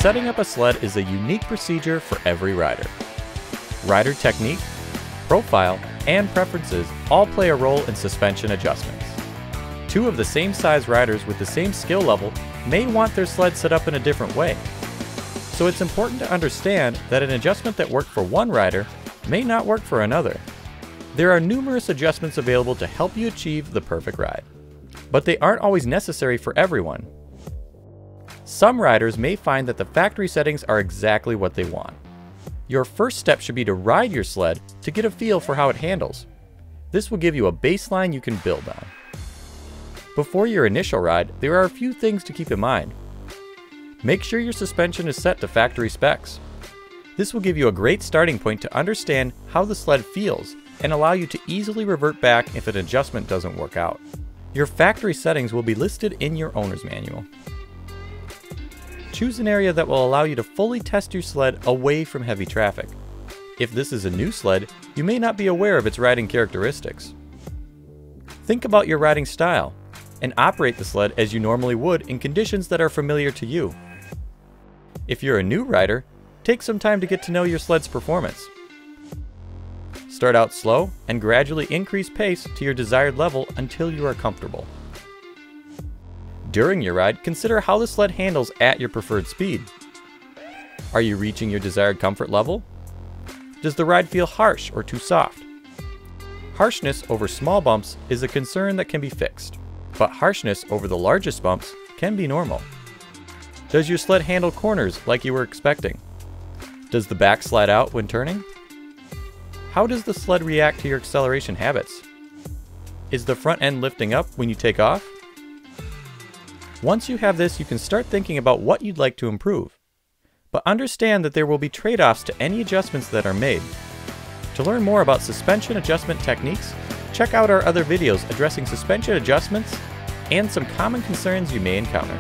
Setting up a sled is a unique procedure for every rider. Rider technique, profile, and preferences all play a role in suspension adjustments. Two of the same size riders with the same skill level may want their sled set up in a different way. So it's important to understand that an adjustment that worked for one rider may not work for another. There are numerous adjustments available to help you achieve the perfect ride, but they aren't always necessary for everyone. Some riders may find that the factory settings are exactly what they want. Your first step should be to ride your sled to get a feel for how it handles. This will give you a baseline you can build on. Before your initial ride, there are a few things to keep in mind. Make sure your suspension is set to factory specs. This will give you a great starting point to understand how the sled feels and allow you to easily revert back if an adjustment doesn't work out. Your factory settings will be listed in your owner's manual. Choose an area that will allow you to fully test your sled away from heavy traffic. If this is a new sled, you may not be aware of its riding characteristics. Think about your riding style and operate the sled as you normally would in conditions that are familiar to you. If you're a new rider, take some time to get to know your sled's performance. Start out slow and gradually increase pace to your desired level until you are comfortable. During your ride, consider how the sled handles at your preferred speed. Are you reaching your desired comfort level? Does the ride feel harsh or too soft? Harshness over small bumps is a concern that can be fixed, but harshness over the largest bumps can be normal. Does your sled handle corners like you were expecting? Does the back slide out when turning? How does the sled react to your acceleration habits? Is the front end lifting up when you take off? Once you have this, you can start thinking about what you'd like to improve. But understand that there will be trade-offs to any adjustments that are made. To learn more about suspension adjustment techniques, check out our other videos addressing suspension adjustments and some common concerns you may encounter.